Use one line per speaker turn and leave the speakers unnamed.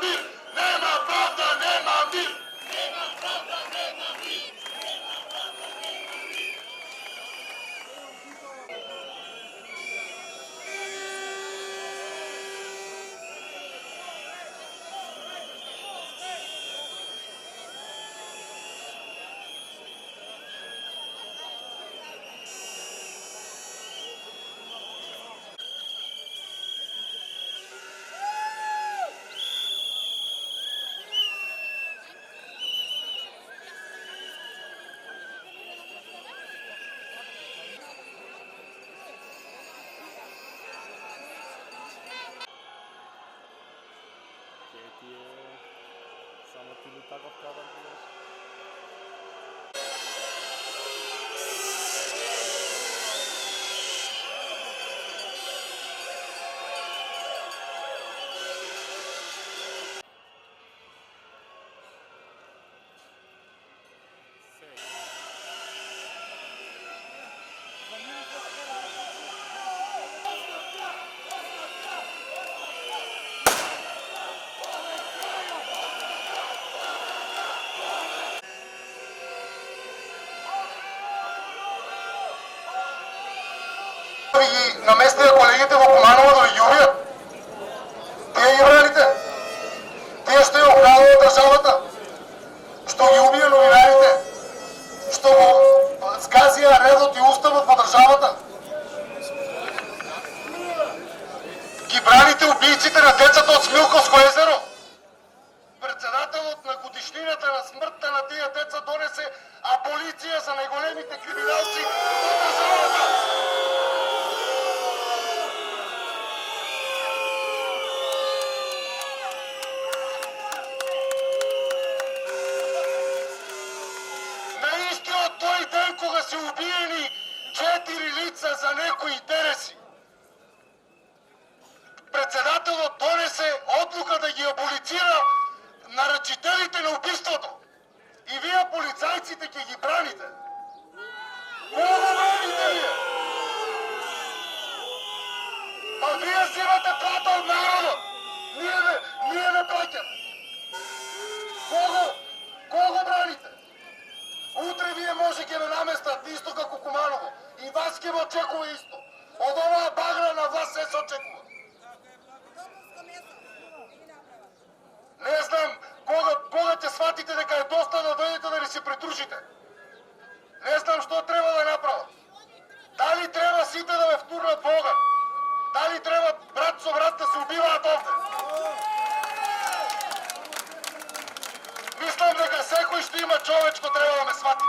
мир! Нема правда, нема мир!
Ти е само ти лита в кадър, гледаш.
Ви ги наместиха колегите во Куманово да ви ги убият. Тие ги браните. Тие што ја украдува државата. Што ги убија новинарите. Што го згазија редот и уставот во државата. Ги браните убийците на децата од Смилковско езеро. Председателот на годишнината на смртта на тие деца донесе аболиција за најголемите криминалци во државата. Тој ден кога се убиени 4 лица за некои интереси. Председателот донесе одлука да ги аболицира нарачителите на убиството. И вие, полицајците, ќе ги браните. Кого браните вие? Па вие взимате плата од народот. Ние не плаќаме. Кого браните? Утре вие може ќе ме наместат исто како Куманово. И вас ќе ме очекува исто. Од оваа багра на вас се очекува. Не знам кога ќе сватите дека е доста да дојдете да ни се придружите. Не знам што треба да направат. Дали треба сите да ме втурнат во оган? Дали треба брат со брат да се убиваат овде? Мислам дека секој што има човечко треба да ме свати.